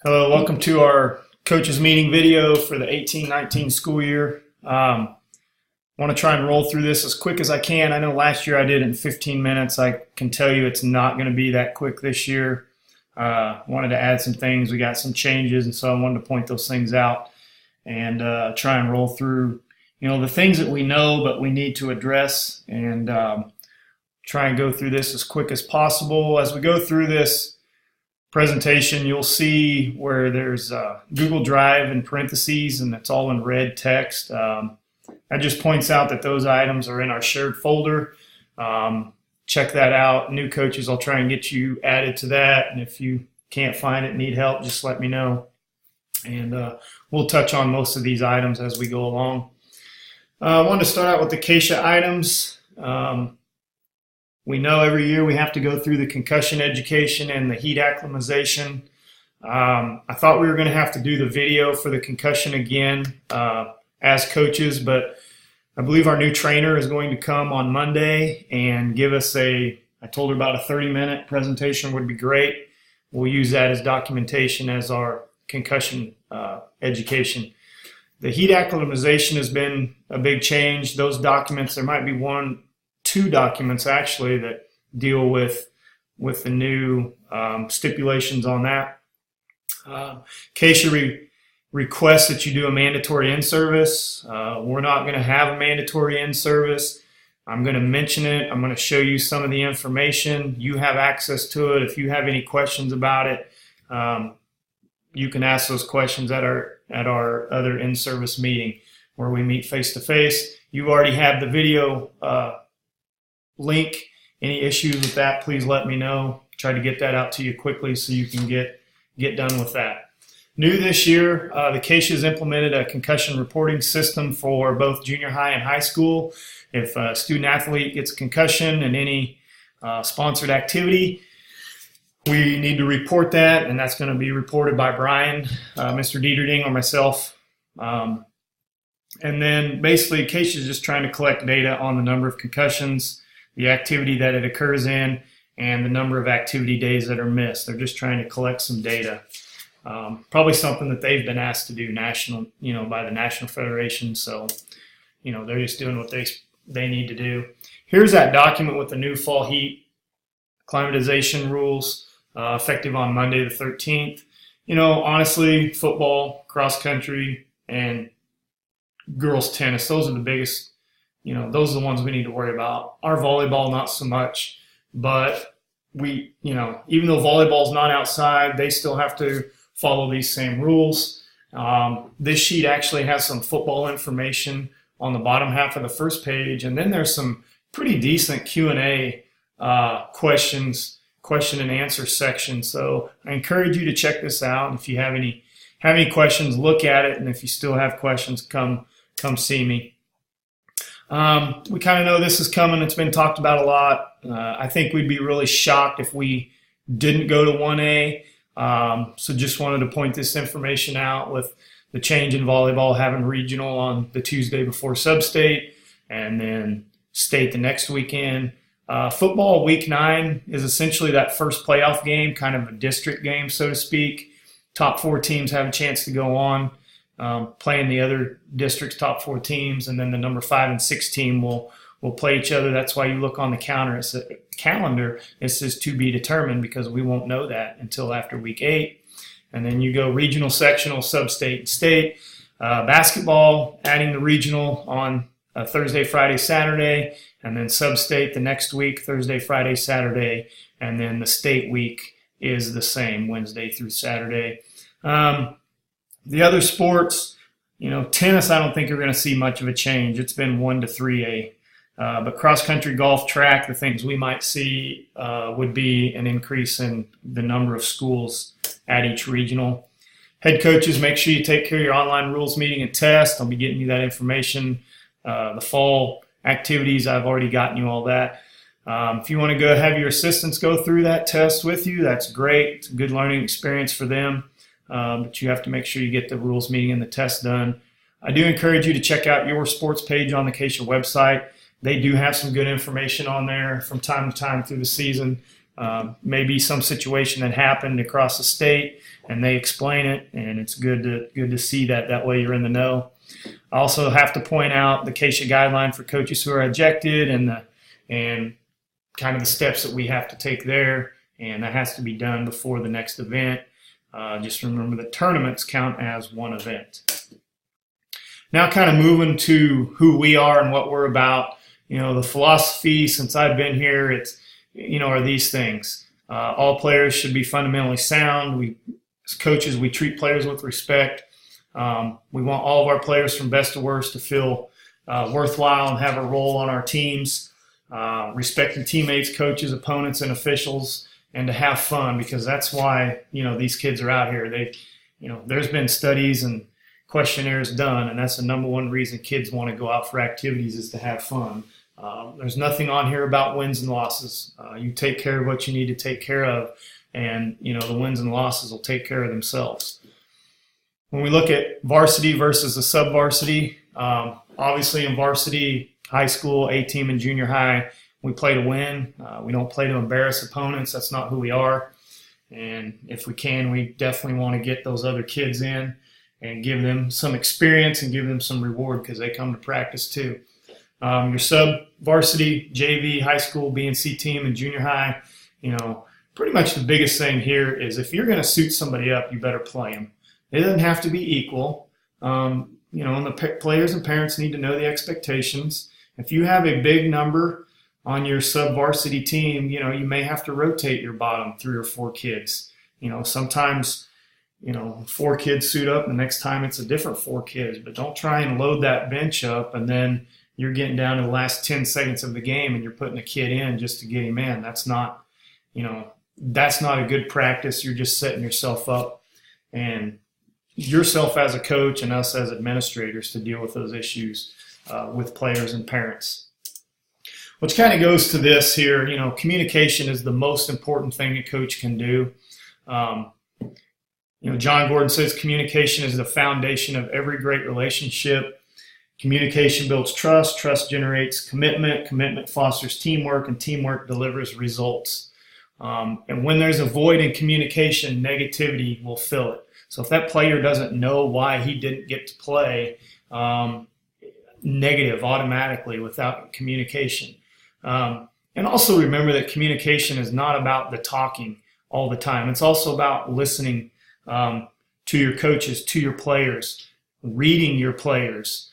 Hello, welcome to our coaches meeting video for the 18-19 school year. Want to try and roll through this as quick as I can. I know last year I did it in 15 minutes. I can tell you it's not going to be that quick this year. Wanted to add some things. We got some changes, and so I wanted to point those things out and try and roll through, the things that we know but we need to address, and try and go through this as quick as possible. As we go through this presentation, you'll see where there's Google Drive in parentheses, and it's all in red text. That just points out that those items are in our shared folder. Check that out. New coaches, I'll try and get you added to that, and if you can't find it, need help, just let me know. And we'll touch on most of these items as we go along. I wanted to start out with the KCHS items. We know every year we have to go through the concussion education and the heat acclimatization. I thought we were going to have to do the video for the concussion again as coaches, but I believe our new trainer is going to come on Monday and give us I told her about a 30-minute presentation would be great. We'll use that as documentation as our concussion education. The heat acclimatization has been a big change. Those documents, there might be two documents actually that deal with the new stipulations on that. KCHS requests that you do a mandatory in-service. We're not going to have a mandatory in-service. I'm going to mention it. I'm going to show you some of the information. You have access to it. If you have any questions about it, you can ask those questions at our other in-service meeting where we meet face-to-face. You already have the video link. Any issues with that, please let me know. Try to get that out to you quickly so you can get done with that. New this year, the KCHS has implemented a concussion reporting system for both junior high and high school. If a student athlete gets a concussion in any sponsored activity, we need to report that, and that's going to be reported by Brian, Mr. Dieterding, or myself. And then basically KCHS is just trying to collect data on the number of concussions, the activity that it occurs in, and the number of activity days that are missed. They're just trying to collect some data. Probably something that they've been asked to do national, by the National Federation. So, they're just doing what they need to do. Here's that document with the new fall heat climatization rules, effective on Monday the 13th. Honestly, football, cross country, and girls tennis, those are the biggest. Those are the ones we need to worry about. Our volleyball, not so much, but we, even though volleyball is not outside, they still have to follow these same rules. This sheet actually has some football information on the bottom half of the first page, and then there's some pretty decent Q&A question and answer section. So I encourage you to check this out. And if you have any questions, look at it, and if you still have questions, come see me. We kind of know this is coming. It's been talked about a lot. I think we'd be really shocked if we didn't go to 1A. So just wanted to point this information out with the change in volleyball, having regional on the Tuesday before sub-state and then state the next weekend. Football week 9 is essentially that first playoff game, kind of a district game, so to speak. Top 4 teams have a chance to go on. Playing the other district's top 4 teams, and then the number 5 and 6 team will play each other. That's why you look on the calendar, it says to be determined, because we won't know that until after week 8. And then you go regional, sectional, sub-state, and state. Basketball, adding the regional on Thursday, Friday, Saturday, and then sub-state the next week, Thursday, Friday, Saturday, and then the state week is the same, Wednesday through Saturday. The other sports, tennis, I don't think you're going to see much of a change. It's been 1 to 3A. But cross-country, golf, track, the things we might see would be an increase in the number of schools at each regional. Head coaches, make sure you take care of your online rules meeting and test. I'll be getting you that information. The fall activities, I've already gotten you all that. If you want to go have your assistants go through that test with you, that's great. It's a good learning experience for them. But you have to make sure you get the rules meeting and the test done. I do encourage you to check out your sports page on the KCHS website. They do have some good information on there from time to time through the season maybe some situation that happened across the state and they explain it, and it's good to see that. That way you're in the know. I also have to point out the KCHS guideline for coaches who are ejected and kind of the steps that we have to take there, and that has to be done before the next event. Just remember that tournaments count as one event. Now kind of moving to who we are and what we're about. The philosophy since I've been here, it's, are these things. All players should be fundamentally sound. As coaches, we treat players with respect. We want all of our players from best to worst to feel worthwhile and have a role on our teams. Respecting teammates, coaches, opponents, and officials, and to have fun, because that's why, these kids are out here. There's been studies and questionnaires done, and that's the number one reason kids want to go out for activities is to have fun. There's nothing on here about wins and losses. You take care of what you need to take care of, and, the wins and losses will take care of themselves. When we look at varsity versus the sub-varsity, obviously in varsity, high school, A-team, and junior high, we play to win. We don't play to embarrass opponents. That's not who we are. And if we can, we definitely want to get those other kids in and give them some experience and give them some reward because they come to practice too. Your sub-varsity, JV, high school, B and C team, and junior high, pretty much the biggest thing here is if you're going to suit somebody up, you better play them. It doesn't have to be equal. And the players and parents need to know the expectations. If you have a big number on your sub-varsity team, you may have to rotate your bottom 3 or 4 kids. Sometimes, 4 kids suit up, the next time it's a different 4 kids. But don't try and load that bench up, and then you're getting down to the last 10 seconds of the game and you're putting a kid in just to get him in. That's not a good practice. You're just setting yourself up and yourself as a coach and us as administrators to deal with those issues with players and parents. Which kind of goes to this here, communication is the most important thing a coach can do. John Gordon says communication is the foundation of every great relationship. Communication builds trust, trust generates commitment, commitment fosters teamwork, and teamwork delivers results. And when there's a void in communication, negativity will fill it. So if that player doesn't know why he didn't get to play, negative automatically without communication. And also remember that communication is not about the talking all the time. It's also about listening to your coaches, to your players, reading your players,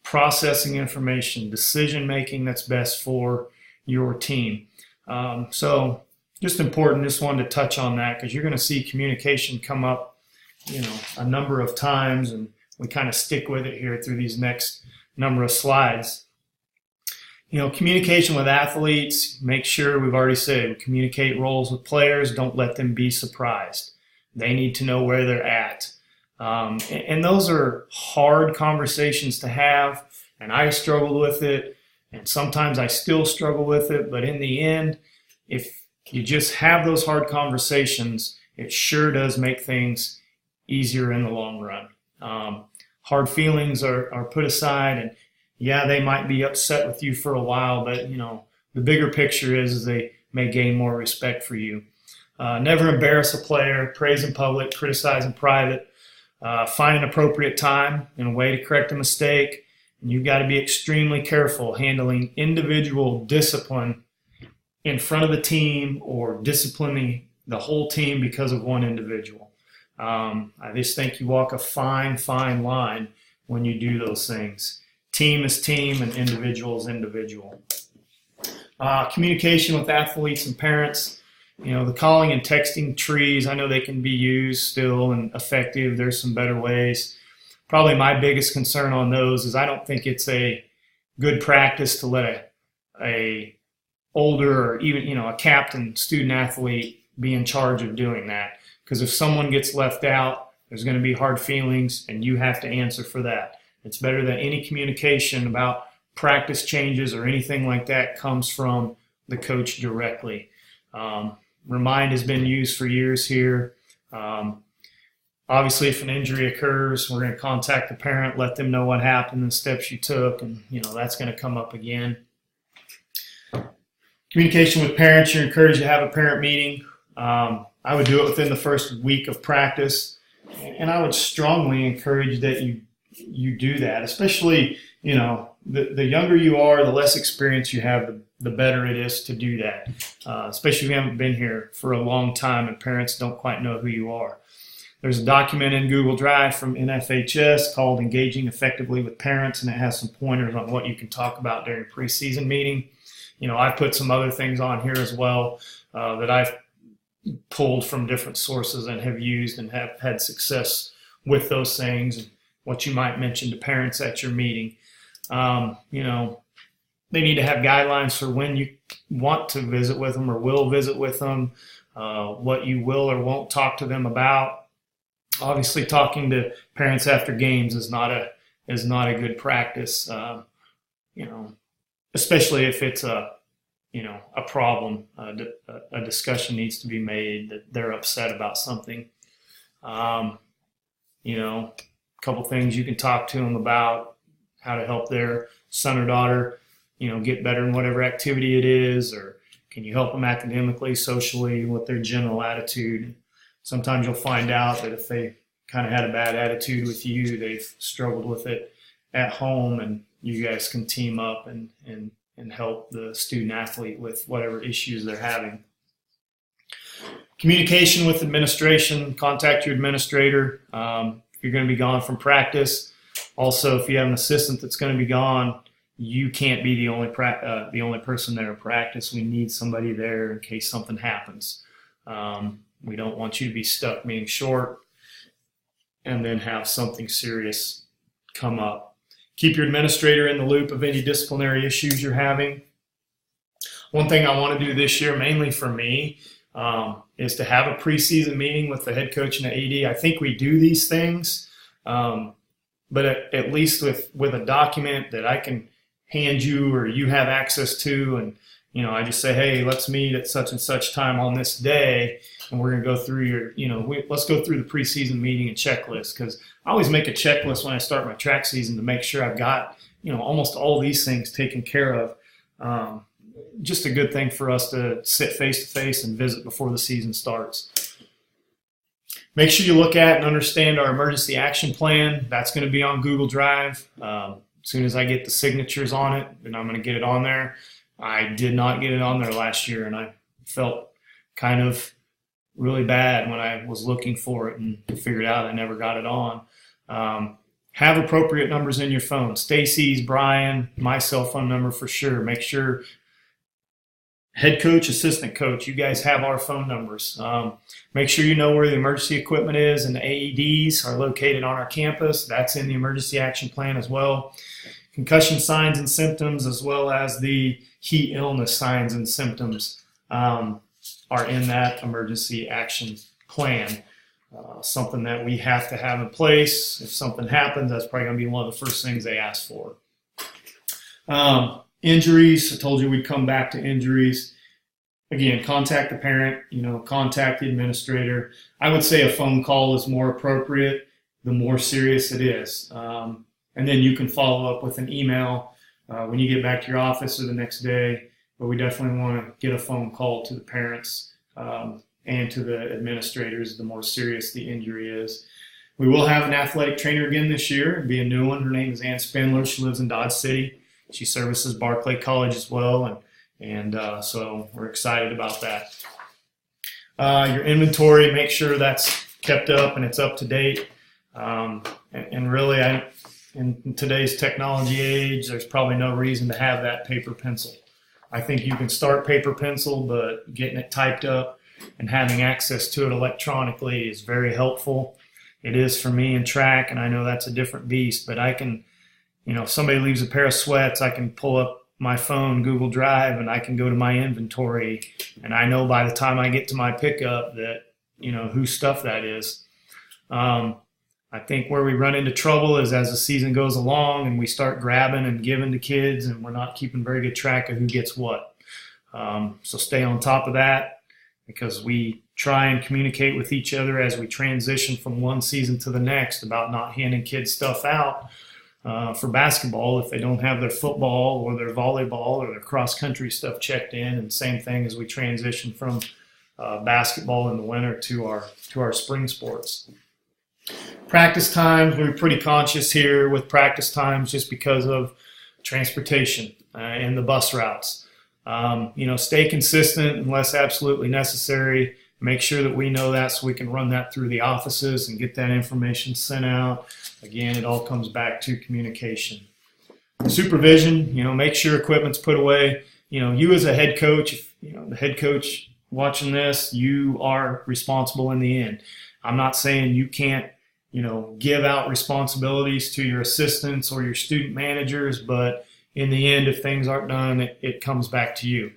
processing information, decision-making that's best for your team. So just important, just wanted to touch on that because you're going to see communication come up a number of times, and we kind of stick with it here through these next number of slides. Communication with athletes, make sure, we've already said, we communicate roles with players, don't let them be surprised. They need to know where they're at. And those are hard conversations to have, and I struggled with it, and sometimes I still struggle with it, but in the end, if you just have those hard conversations, it sure does make things easier in the long run. Hard feelings are put aside, and yeah, they might be upset with you for a while, but the bigger picture is they may gain more respect for you. Never embarrass a player, praise in public, criticize in private. Find an appropriate time and a way to correct a mistake. And you've got to be extremely careful handling individual discipline in front of the team or disciplining the whole team because of one individual. I just think you walk a fine line when you do those things. Team is team and individual is individual. Communication with athletes and parents. The calling and texting trees, I know they can be used still and effective. There's some better ways. Probably my biggest concern on those is I don't think it's a good practice to let a older or even, a captain student athlete be in charge of doing that. Because if someone gets left out, there's going to be hard feelings and you have to answer for that. It's better that any communication about practice changes or anything like that comes from the coach directly. Remind has been used for years here. Obviously, if an injury occurs, we're going to contact the parent, let them know what happened, the steps you took, and that's going to come up again. Communication with parents, you're encouraged to have a parent meeting. I would do it within the first week of practice, and I would strongly encourage that you do that, especially, the younger you are, the less experience you have, the better it is to do that, especially if you haven't been here for a long time and parents don't quite know who you are. There's a document in Google Drive from NFHS called Engaging Effectively with Parents, and it has some pointers on what you can talk about during a preseason meeting. I put some other things on here as well that I've pulled from different sources and have used and have had success with those things, and what you might mention to parents at your meeting. They need to have guidelines for when you want to visit with them or will visit with them, what you will or won't talk to them about. Obviously, talking to parents after games is not a good practice. Especially if it's a problem. A discussion needs to be made that they're upset about something. A couple things you can talk to them about: how to help their son or daughter, get better in whatever activity it is, or can you help them academically, socially, with their general attitude. Sometimes you'll find out that if they kind of had a bad attitude with you, they've struggled with it at home, and you guys can team up and help the student athlete with whatever issues they're having. Communication with administration: contact your administrator if you're going to be gone from practice. Also, if you have an assistant that's going to be gone, you can't be the only person there in practice. We need somebody there in case something happens. We don't want you to be stuck being short and then have something serious come up. Keep your administrator in the loop of any disciplinary issues you're having. One thing I want to do this year, mainly for me, is to have a preseason meeting with the head coach and the AD. I think we do these things, but at least with a document that I can hand you or you have access to, and I just say, hey, let's meet at such and such time on this day, and we're going to go through let's go through the preseason meeting and checklist, because I always make a checklist when I start my track season to make sure I've got, almost all these things taken care of. Just a good thing for us to sit face to face and visit before the season starts. Make sure you look at and understand our emergency action plan. That's going to be on Google Drive. As soon as I get the signatures on it, then I'm going to get it on there. I did not get it on there last year, and I felt kind of really bad when I was looking for it and figured out I never got it on. Have appropriate numbers in your phone. Stacy's, Brian, my cell phone number for sure. Make sure head coach, assistant coach, you guys have our phone numbers. Make sure you know where the emergency equipment is, and the AEDs are located on our campus. That's in the emergency action plan as well. Concussion signs and symptoms, as well as the heat illness signs and symptoms, are in that emergency action plan. Something that we have to have in place. If something happens, that's probably going to be one of the first things they ask for. Injuries, I told you we'd come back to injuries. Again, contact the parent, contact the administrator. I would say a phone call is more appropriate the more serious it is. And then you can follow up with an email when you get back to your office or the next day. But we definitely want to get a phone call to the parents and to the administrators the more serious the injury is. We will have an athletic trainer again this year. It'll be a new one. Her name is Ann Spindler. She lives in Dodge City. She services Barclay College as well, and so we're excited about that. Your inventory, make sure that's kept up and it's up to date. And really, in today's technology age, there's probably no reason to have that paper pencil. I think you can start paper pencil, but getting it typed up and having access to it electronically is very helpful. It is for me in track, and I know that's a different beast, but I can, if somebody leaves a pair of sweats, I can pull up my phone, Google Drive, and I can go to my inventory, and I know by the time I get to my pickup that, whose stuff that is. I think where we run into trouble is as the season goes along and we start grabbing and giving to kids, and we're not keeping very good track of who gets what. So stay on top of that, because we try and communicate with each other as we transition from one season to the next about not handing kids stuff out. for basketball if they don't have their football or their volleyball or their cross-country stuff checked in. And same thing as we transition from basketball in the winter to our spring sports. Practice times, we're pretty conscious here with practice times just because of transportation and the bus routes. Stay consistent unless absolutely necessary. Make sure that we know that so we can run that through the offices and get that information sent out. Again, it all comes back to communication. Supervision, make sure equipment's put away. You as a head coach, if, the head coach watching this, you are responsible in the end. I'm not saying you can't, give out responsibilities to your assistants or your student managers, but in the end, if things aren't done, it comes back to you.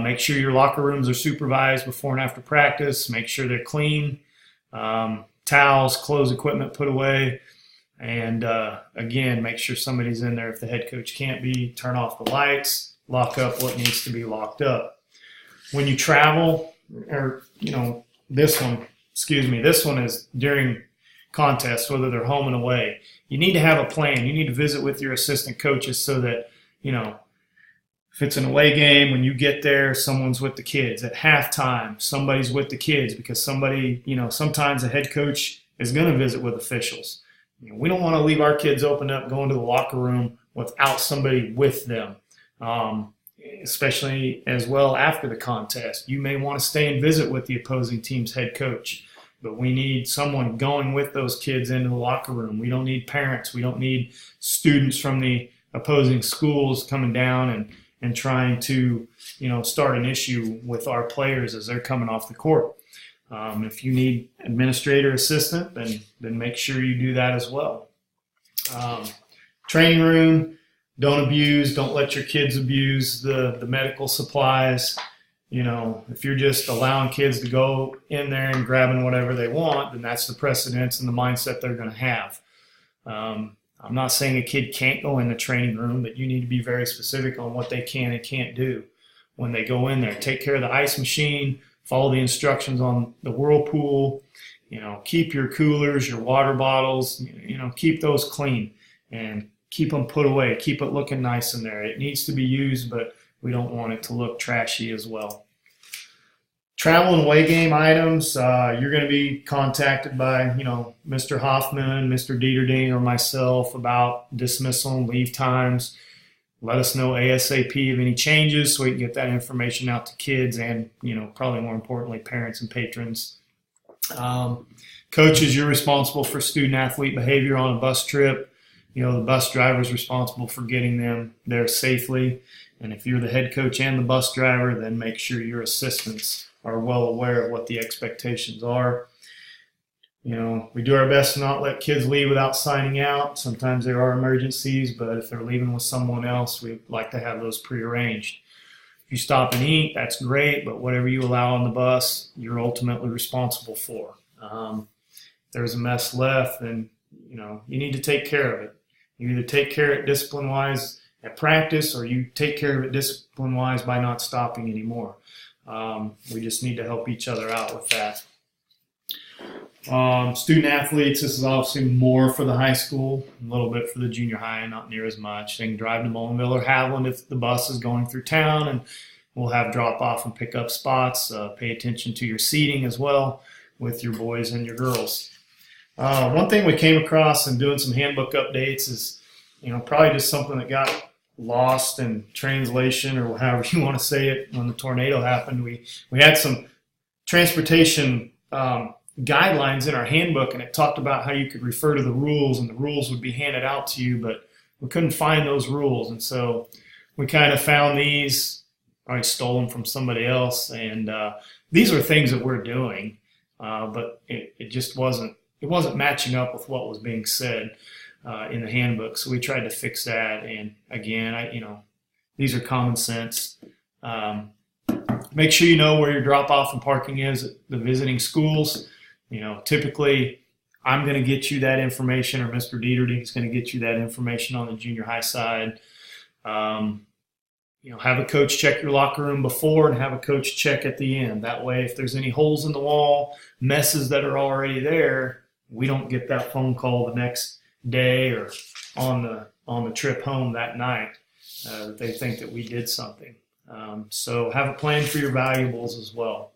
Make sure your locker rooms are supervised before and after practice. Make sure they're clean. Towels, clothes, equipment put away. And again, make sure somebody's in there. If the head coach can't be, turn off the lights, lock up what needs to be locked up. When you travel, or, this one is during contests, whether they're home and away. You need to have a plan. You need to visit with your assistant coaches so that, if it's an away game, when you get there, someone's with the kids. At halftime, somebody's with the kids because somebody, sometimes a head coach is going to visit with officials. We don't want to leave our kids open up going to the locker room without somebody with them, especially as well after the contest. You may want to stay and visit with the opposing team's head coach, but we need someone going with those kids into the locker room. We don't need parents. We don't need students from the opposing schools coming down and trying to, start an issue with our players as they're coming off the court. If you need administrator assistant, then make sure you do that as well. Training room, don't abuse. Don't let your kids abuse the medical supplies. If you're just allowing kids to go in there and grabbing whatever they want, then that's the precedence and the mindset they're going to have. I'm not saying a kid can't go in the training room, but you need to be very specific on what they can and can't do when they go in there. Take care of the ice machine, follow the instructions on the whirlpool, keep your coolers, your water bottles, keep those clean and keep them put away. Keep it looking nice in there. It needs to be used, but we don't want it to look trashy as well. Travel and away game items, you're going to be contacted by, Mr. Hoffman, Mr. Dieterding, or myself about dismissal and leave times. Let us know ASAP of any changes so we can get that information out to kids and, probably more importantly, parents and patrons. Coaches, you're responsible for student-athlete behavior on a bus trip. The bus driver is responsible for getting them there safely. And if you're the head coach and the bus driver, then make sure your assistants are well aware of what the expectations are. We do our best to not let kids leave without signing out. Sometimes there are emergencies, but if they're leaving with someone else, we like to have those prearranged. If you stop and eat, that's great, but whatever you allow on the bus, you're ultimately responsible for. If there's a mess left, then you need to take care of it. You either take care of it discipline-wise at practice, or you take care of it discipline-wise by not stopping anymore. We just need to help each other out with that. Student athletes, this is obviously more for the high school, a little bit for the junior high, not near as much. They can drive to Mullenville or Haviland if the bus is going through town, and we'll have drop-off and pick-up spots. Pay attention to your seating as well with your boys and your girls. One thing we came across in doing some handbook updates is, probably just something that got lost in translation or however you want to say it when the tornado happened. We had some transportation guidelines in our handbook, and it talked about how you could refer to the rules and the rules would be handed out to you, but we couldn't find those rules. And so we kind of found these, probably stole them from somebody else. And these are things that we're doing, but it just wasn't matching up with what was being said in the handbook. So we tried to fix that. And again, these are common sense. Make sure you know where your drop-off and parking is at the visiting schools. Typically I'm going to get you that information, or Mr. Dieterding is going to get you that information on the junior high side. Have a coach check your locker room before and have a coach check at the end. That way, if there's any holes in the wall, messes that are already there, we don't get that phone call the next day or on the trip home that night, that they think that we did something. So have a plan for your valuables as well.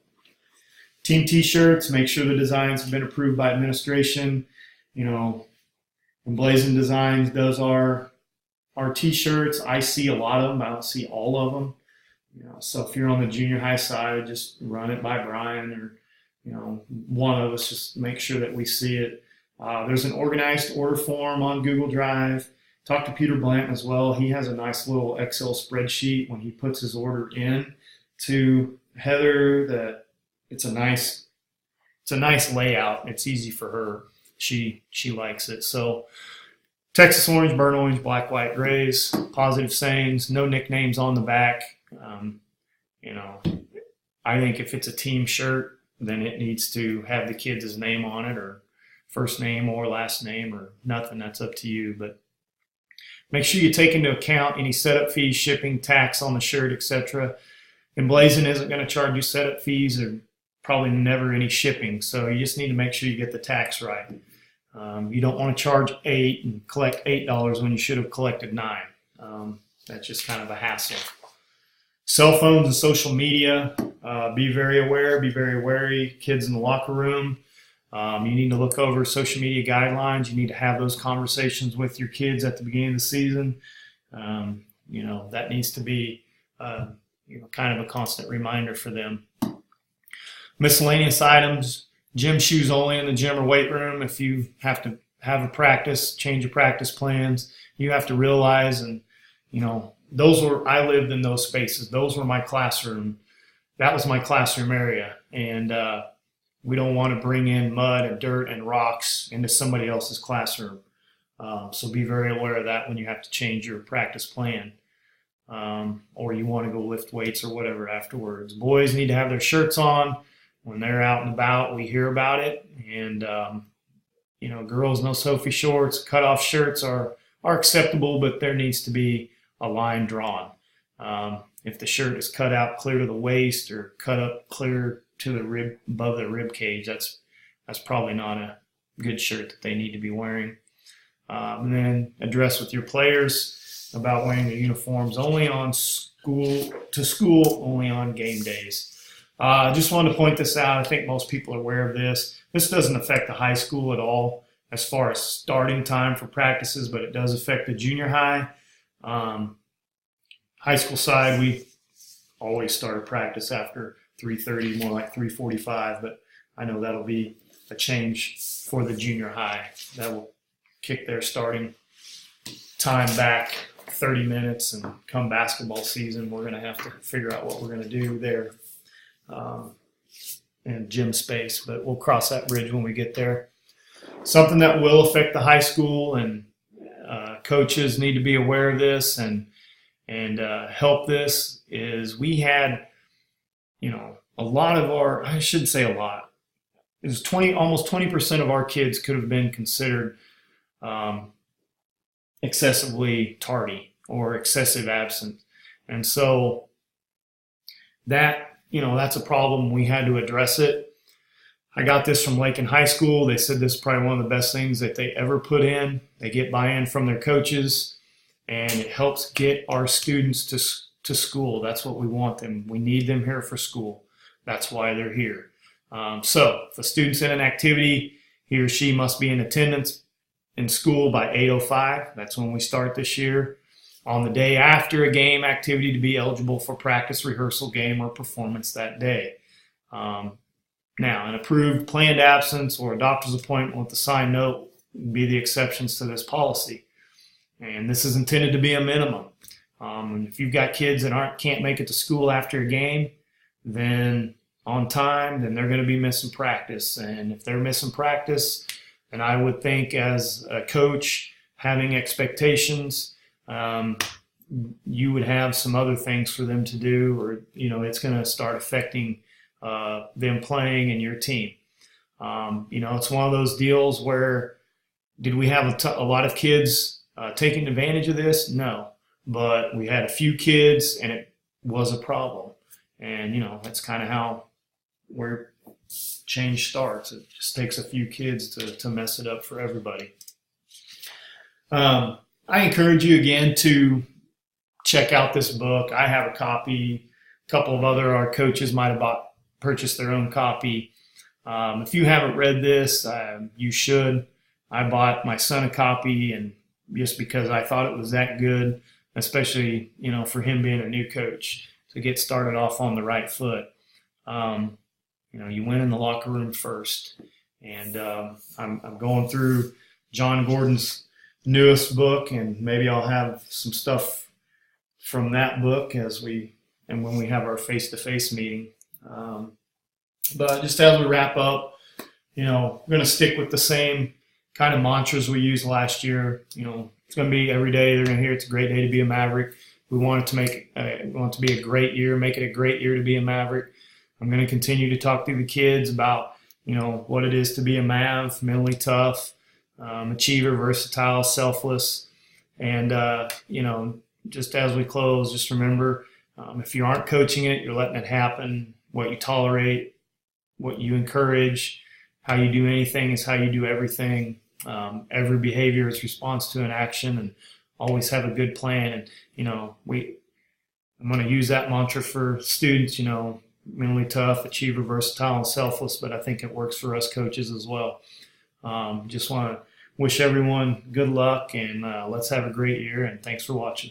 Team t-shirts, make sure the designs have been approved by administration. You know, Emblazoned Designs does our t-shirts. I see a lot of them. I don't see all of them. You know, so if you're on the junior high side, just run it by Brian, or, you know, one of us, just make sure that we see it. There's an organized order form on Google Drive. Talk to Peter Blanton as well. He has a nice little Excel spreadsheet when he puts his order in to Heather. That it's a nice layout. It's easy for her. She likes it. So Texas orange, burnt orange, black, white, grays, positive sayings, no nicknames on the back. You know, I think if it's a team shirt, then it needs to have the kids' name on it, or first name or last name, or nothing. That's up to you. But make sure you take into account any setup fees, shipping, tax on the shirt, etc. Emblazoned isn't going to charge you setup fees, or probably never any shipping. So you just need to make sure you get the tax right. You don't want to charge $8 and collect $8 when you should have collected $9. That's just kind of a hassle. Cell phones and social media, be very aware, be very wary. Kids in the locker room, you need to look over social media guidelines. You need to have those conversations with your kids at the beginning of the season. You know, that needs to be kind of a constant reminder for them. Miscellaneous items, gym shoes only in the gym or weight room. If you have to have a practice, change your practice plans, you have to realize, and, you know, I lived in those spaces. Those were my classroom. That was my classroom area. And we don't want to bring in mud and dirt and rocks into somebody else's classroom. So be very aware of that when you have to change your practice plan, or you want to go lift weights or whatever afterwards. Boys need to have their shirts on when they're out and about. We hear about it. And, you know, girls, no Sophie shorts. Cutoff shirts are acceptable, but there needs to be a line drawn. If the shirt is cut out clear to the waist or cut up clear to the rib, above the rib cage, that's probably not a good shirt that they need to be wearing. And then address with your players about wearing their uniforms only on school, only on game days. I just wanted to point this out. I think most people are aware of this. This doesn't affect the high school at all as far as starting time for practices, but it does affect the junior high. High school side, we always start practice after 3:30, more like 3:45, but I know that'll be a change for the junior high. That will kick their starting time back 30 minutes, and come basketball season, we're going to have to figure out what we're going to do there in gym space, but we'll cross that bridge when we get there. Something that will affect the high school, and coaches need to be aware of this and help this, is we had, you know, a lot of our, I shouldn't say a lot, it was almost 20% of our kids could have been considered excessively tardy or excessive absent. And so that, you know, that's a problem. We had to address it. I got this from Lakin High School. They said this is probably one of the best things that they ever put in. They get buy-in from their coaches, and it helps get our students to school. That's what we want them. We need them here for school. That's why they're here. So if a student's in an activity, he or she must be in attendance in school by 8:05. That's when we start this year. On the day after a game activity, to be eligible for practice, rehearsal, game, or performance that day. Now, an approved planned absence or a doctor's appointment with a signed note would be the exceptions to this policy. And this is intended to be a minimum. If you've got kids that can't make it to school after a game, then on time, then they're going to be missing practice. And if they're missing practice, then I would think as a coach having expectations, you would have some other things for them to do, or, you know, it's going to start affecting them playing and your team. You know, it's one of those deals where, did we have a lot of kids taking advantage of this? No, but we had a few kids, and it was a problem. And, you know, that's kind of how where change starts. It just takes a few kids to mess it up for everybody. I encourage you again to check out this book. I have a copy. A couple of our coaches might have purchased their own copy. If you haven't read this, you should. I bought my son a copy, and just because I thought it was that good, especially, for him being a new coach, to get started off on the right foot. You win in the locker room first. And I'm going through John Gordon's newest book, and maybe I'll have some stuff from that book when we have our face-to-face meeting. But just as we wrap up, we're going to stick with the same kind of mantras we used last year. It's going to be every day they're going to hear it's a great day to be a Maverick. We want it to be a great year, make it a great year to be a Maverick. I'm going to continue to talk to the kids about, what it is to be a Mav, mentally tough, achiever, versatile, selfless. And, just as we close, just remember, if you aren't coaching it, you're letting it happen. What you tolerate, what you encourage, how you do anything is how you do everything. Every behavior is response to an action, and always have a good plan. And, I'm going to use that mantra for students, mentally tough, achiever, versatile, and selfless, but I think it works for us coaches as well. Just want to wish everyone good luck, and let's have a great year, and thanks for watching.